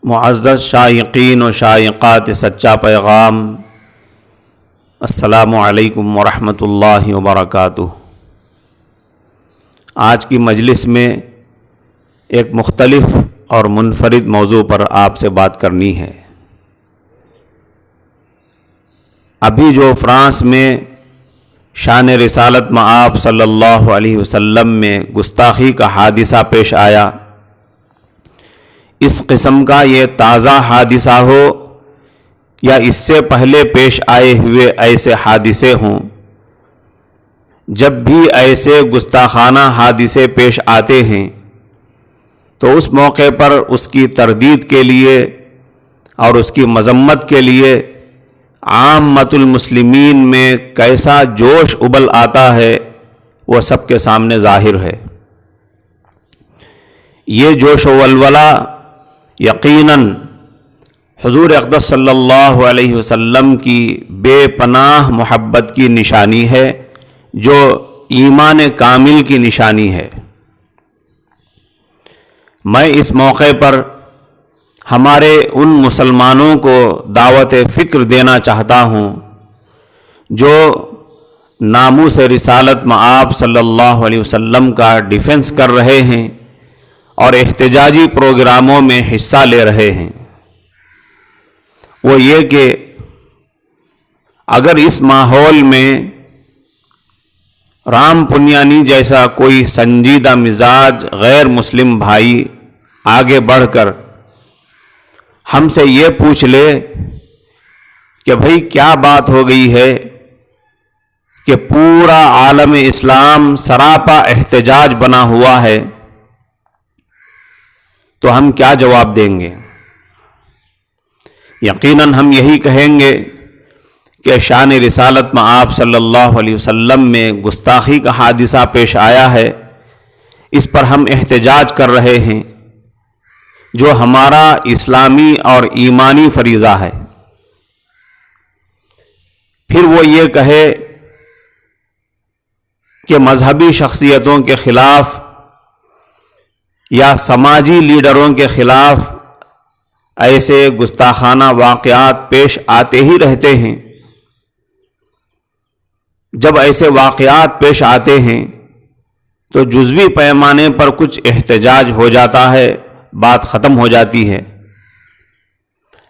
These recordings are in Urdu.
معزز شائقین و شائقات سچا پیغام، السلام علیکم ورحمۃ اللہ وبرکاتہ۔ آج کی مجلس میں ایک مختلف اور منفرد موضوع پر آپ سے بات کرنی ہے۔ ابھی جو فرانس میں شان رسالت مآب صلی اللہ علیہ وسلم میں گستاخی کا حادثہ پیش آیا، اس قسم کا یہ تازہ حادثہ ہو یا اس سے پہلے پیش آئے ہوئے ایسے حادثے ہوں، جب بھی ایسے گستاخانہ حادثے پیش آتے ہیں تو اس موقع پر اس کی تردید کے لیے اور اس کی مذمت کے لیے عامۃ المسلمین میں کیسا جوش ابل آتا ہے وہ سب کے سامنے ظاہر ہے۔ یہ جوش و ولولہ یقیناً حضور اقدس صلی اللہ علیہ وسلم کی بے پناہ محبت کی نشانی ہے، جو ایمان کامل کی نشانی ہے۔ میں اس موقع پر ہمارے ان مسلمانوں کو دعوت فکر دینا چاہتا ہوں جو ناموس رسالت مآب صلی اللہ علیہ وسلم کا ڈیفنس کر رہے ہیں اور احتجاجی پروگراموں میں حصہ لے رہے ہیں۔ وہ یہ کہ اگر اس ماحول میں رام پنیانی جیسا کوئی سنجیدہ مزاج غیر مسلم بھائی آگے بڑھ کر ہم سے یہ پوچھ لے کہ بھئی کیا بات ہو گئی ہے کہ پورا عالم اسلام سراپا احتجاج بنا ہوا ہے، تو ہم کیا جواب دیں گے؟ یقیناً ہم یہی کہیں گے کہ شان رسالت مآب صلی اللہ علیہ وسلم میں گستاخی کا حادثہ پیش آیا ہے، اس پر ہم احتجاج کر رہے ہیں، جو ہمارا اسلامی اور ایمانی فریضہ ہے۔ پھر وہ یہ کہے کہ مذہبی شخصیتوں کے خلاف یا سماجی لیڈروں کے خلاف ایسے گستاخانہ واقعات پیش آتے ہی رہتے ہیں۔ جب ایسے واقعات پیش آتے ہیں تو جزوی پیمانے پر کچھ احتجاج ہو جاتا ہے، بات ختم ہو جاتی ہے،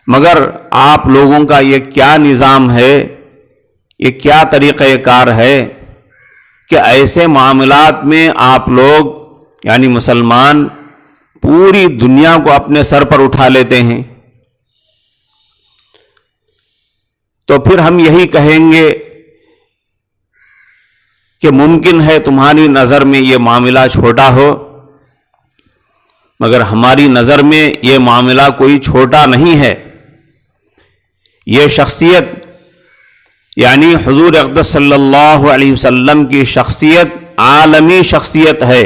مگر آپ لوگوں کا یہ کیا نظام ہے، یہ کیا طریقہ کار ہے کہ ایسے معاملات میں آپ لوگ یعنی مسلمان پوری دنیا کو اپنے سر پر اٹھا لیتے ہیں؟ تو پھر ہم یہی کہیں گے کہ ممکن ہے تمہاری نظر میں یہ معاملہ چھوٹا ہو، مگر ہماری نظر میں یہ معاملہ کوئی چھوٹا نہیں ہے۔ یہ شخصیت یعنی حضور اقدس صلی اللہ علیہ وسلم کی شخصیت عالمی شخصیت ہے،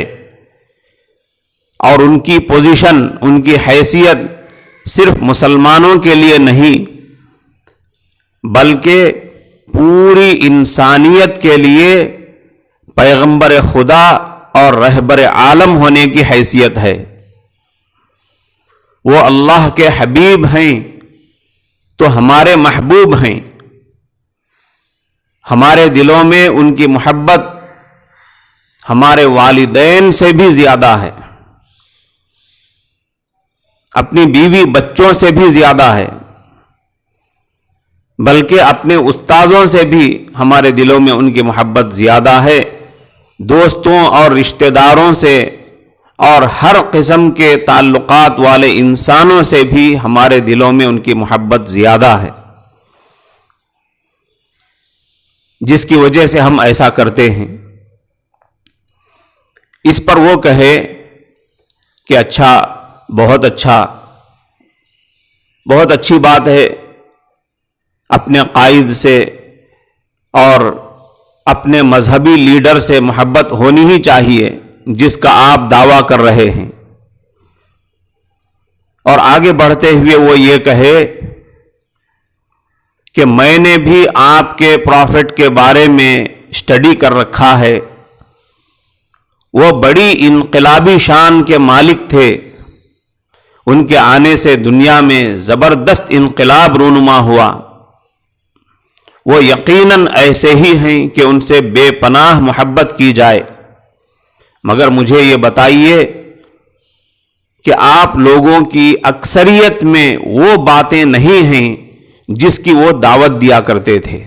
اور ان کی پوزیشن، ان کی حیثیت صرف مسلمانوں کے لیے نہیں بلکہ پوری انسانیت کے لیے پیغمبر خدا اور رہبر عالم ہونے کی حیثیت ہے۔ وہ اللہ کے حبیب ہیں تو ہمارے محبوب ہیں، ہمارے دلوں میں ان کی محبت ہمارے والدین سے بھی زیادہ ہے، اپنی بیوی بچوں سے بھی زیادہ ہے، بلکہ اپنے استاذوں سے بھی ہمارے دلوں میں ان کی محبت زیادہ ہے، دوستوں اور رشتہ داروں سے اور ہر قسم کے تعلقات والے انسانوں سے بھی ہمارے دلوں میں ان کی محبت زیادہ ہے، جس کی وجہ سے ہم ایسا کرتے ہیں۔ اس پر وہ کہے کہ اچھا، بہت اچھا، بہت اچھی بات ہے، اپنے قائد سے اور اپنے مذہبی لیڈر سے محبت ہونی ہی چاہیے جس کا آپ دعویٰ کر رہے ہیں، اور آگے بڑھتے ہوئے وہ یہ کہے کہ میں نے بھی آپ کے پروفٹ کے بارے میں اسٹڈی کر رکھا ہے، وہ بڑی انقلابی شان کے مالک تھے، ان کے آنے سے دنیا میں زبردست انقلاب رونما ہوا، وہ یقیناً ایسے ہی ہیں کہ ان سے بے پناہ محبت کی جائے، مگر مجھے یہ بتائیے کہ آپ لوگوں کی اکثریت میں وہ باتیں نہیں ہیں جس کی وہ دعوت دیا کرتے تھے۔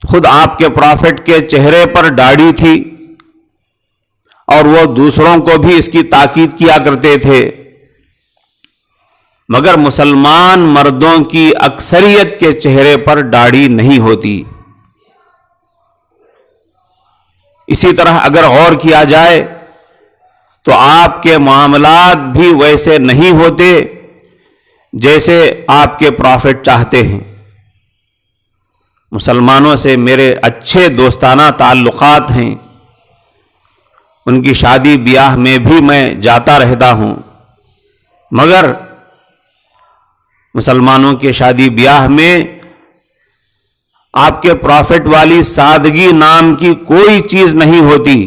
خود آپ کے پرافٹ کے چہرے پر داڑھی تھی اور وہ دوسروں کو بھی اس کی تاکید کیا کرتے تھے، مگر مسلمان مردوں کی اکثریت کے چہرے پر داڑھی نہیں ہوتی۔ اسی طرح اگر غور کیا جائے تو آپ کے معاملات بھی ویسے نہیں ہوتے جیسے آپ کے پرافٹ چاہتے ہیں۔ مسلمانوں سے میرے اچھے دوستانہ تعلقات ہیں، ان کی شادی بیاہ میں بھی میں جاتا رہتا ہوں، مگر مسلمانوں کے شادی بیاہ میں آپ کے پرافٹ والی سادگی نام کی کوئی چیز نہیں ہوتی۔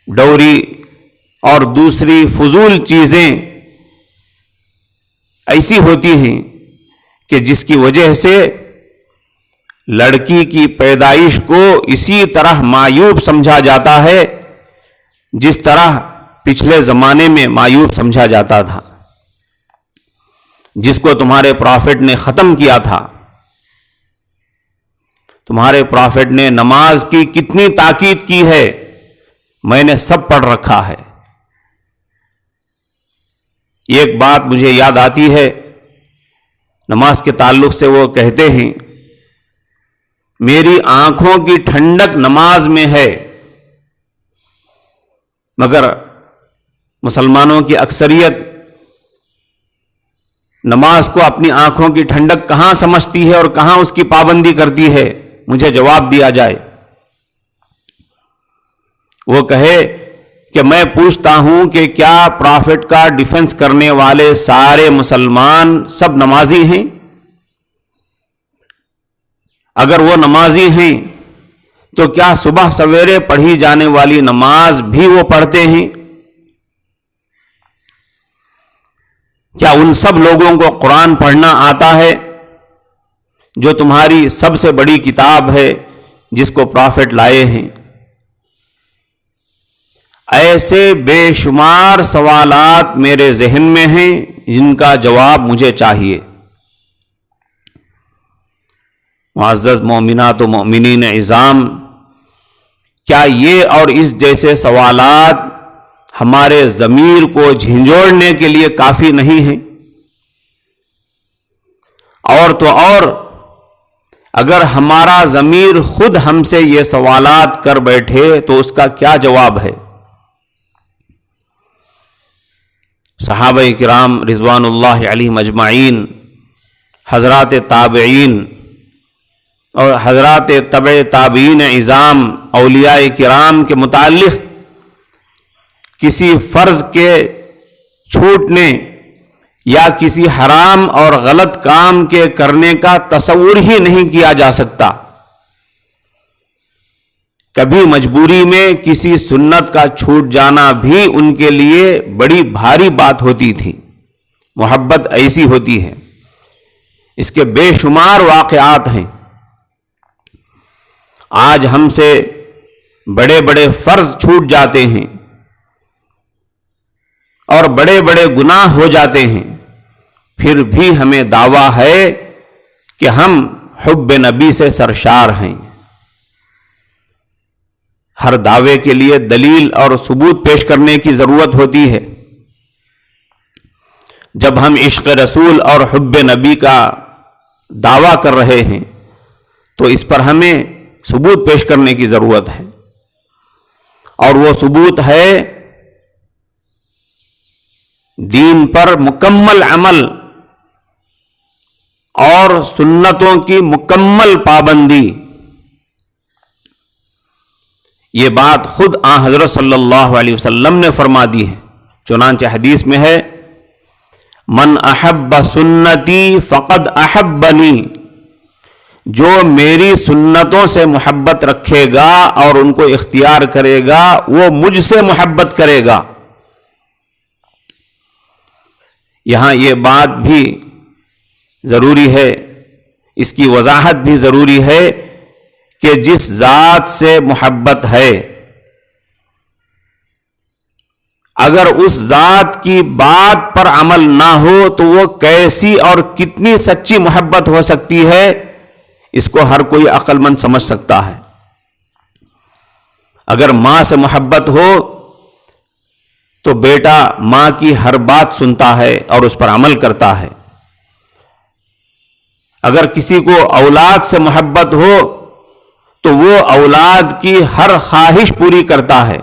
ڈوری اور دوسری فضول چیزیں ایسی ہوتی ہیں کہ جس کی وجہ سے لڑکی کی پیدائش کو اسی طرح معیوب سمجھا جاتا ہے جس طرح پچھلے زمانے میں معیوب سمجھا جاتا تھا، جس کو تمہارے پرافٹ نے ختم کیا تھا۔ تمہارے پرافٹ نے نماز کی کتنی تاکید کی ہے، میں نے سب پڑھ رکھا ہے۔ ایک بات مجھے یاد آتی ہے، نماز کے تعلق سے وہ کہتے ہیں، میری آنکھوں کی ٹھنڈک نماز میں ہے، مگر مسلمانوں کی اکثریت نماز کو اپنی آنکھوں کی ٹھنڈک کہاں سمجھتی ہے اور کہاں اس کی پابندی کرتی ہے، مجھے جواب دیا جائے۔ وہ کہے کہ میں پوچھتا ہوں کہ کیا پرافٹ کا ڈیفنس کرنے والے سارے مسلمان سب نمازی ہیں؟ اگر وہ نمازی ہیں تو کیا صبح سویرے پڑھی جانے والی نماز بھی وہ پڑھتے ہیں؟ کیا ان سب لوگوں کو قرآن پڑھنا آتا ہے جو تمہاری سب سے بڑی کتاب ہے جس کو پرافٹ لائے ہیں؟ ایسے بے شمار سوالات میرے ذہن میں ہیں جن کا جواب مجھے چاہیے۔ معزز مومنات و مومنین عظام، کیا یہ اور اس جیسے سوالات ہمارے ضمیر کو جھنجھوڑنے کے لیے کافی نہیں ہیں؟ اور تو اور اگر ہمارا ضمیر خود ہم سے یہ سوالات کر بیٹھے تو اس کا کیا جواب ہے؟ صحابہ کرام رضوان اللہ علیہم اجمعین، حضرات تابعین اور حضرات تبع تابعین عظام، اولیاء کرام کے متعلق کسی فرض کے چھوٹنے یا کسی حرام اور غلط کام کے کرنے کا تصور ہی نہیں کیا جا سکتا۔ کبھی مجبوری میں کسی سنت کا چھوٹ جانا بھی ان کے لیے بڑی بھاری بات ہوتی تھی۔ محبت ایسی ہوتی ہے، اس کے بے شمار واقعات ہیں۔ آج ہم سے بڑے بڑے فرض چھوٹ جاتے ہیں اور بڑے بڑے گناہ ہو جاتے ہیں، پھر بھی ہمیں دعویٰ ہے کہ ہم حب نبی سے سرشار ہیں۔ ہر دعوے کے لیے دلیل اور ثبوت پیش کرنے کی ضرورت ہوتی ہے۔ جب ہم عشق رسول اور حب نبی کا دعویٰ کر رہے ہیں تو اس پر ہمیں ثبوت پیش کرنے کی ضرورت ہے، اور وہ ثبوت ہے دین پر مکمل عمل اور سنتوں کی مکمل پابندی۔ یہ بات خود آن حضرت صلی اللہ علیہ وسلم نے فرما دی ہے، چنانچہ حدیث میں ہے، من احب سنتی فقد احبنی، جو میری سنتوں سے محبت رکھے گا اور ان کو اختیار کرے گا وہ مجھ سے محبت کرے گا۔ یہاں یہ بات بھی ضروری ہے، اس کی وضاحت بھی ضروری ہے کہ جس ذات سے محبت ہے، اگر اس ذات کی بات پر عمل نہ ہو تو وہ کیسی اور کتنی سچی محبت ہو سکتی ہے، اس کو ہر کوئی عقل مند سمجھ سکتا ہے۔ اگر ماں سے محبت ہو تو بیٹا ماں کی ہر بات سنتا ہے اور اس پر عمل کرتا ہے۔ اگر کسی کو اولاد سے محبت ہو تو وہ اولاد کی ہر خواہش پوری کرتا ہے۔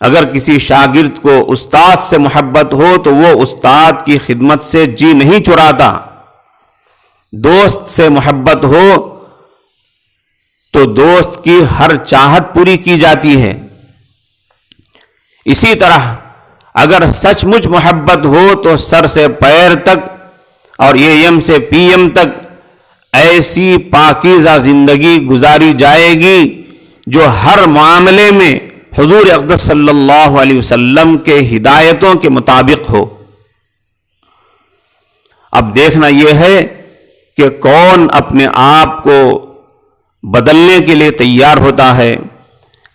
اگر کسی شاگرد کو استاد سے محبت ہو تو وہ استاد کی خدمت سے جی نہیں چراتا۔ دوست سے محبت ہو تو دوست کی ہر چاہت پوری کی جاتی ہے۔ اسی طرح اگر سچ مچ محبت ہو تو سر سے پیر تک اور ایم سے پی ایم تک ایسی پاکیزہ زندگی گزاری جائے گی جو ہر معاملے میں حضور اقدس صلی اللہ علیہ وسلم کے ہدایتوں کے مطابق ہو۔ اب دیکھنا یہ ہے کہ کون اپنے آپ کو بدلنے کے لیے تیار ہوتا ہے،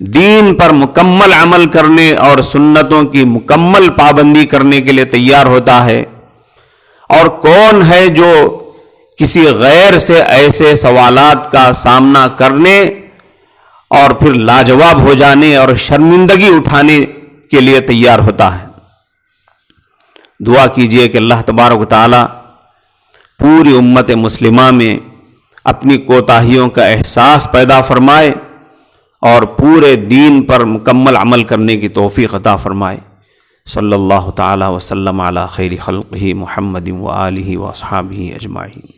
دین پر مکمل عمل کرنے اور سنتوں کی مکمل پابندی کرنے کے لیے تیار ہوتا ہے، اور کون ہے جو کسی غیر سے ایسے سوالات کا سامنا کرنے اور پھر لاجواب ہو جانے اور شرمندگی اٹھانے کے لیے تیار ہوتا ہے۔ دعا کیجئے کہ اللہ تبارک و تعالی پوری امت مسلمہ میں اپنی کوتاہیوں کا احساس پیدا فرمائے اور پورے دین پر مکمل عمل کرنے کی توفیق عطا فرمائے۔ صلی اللہ تعالی وسلم علی خیر خلقہ محمد و آلہ و اصحابہ اجمعین۔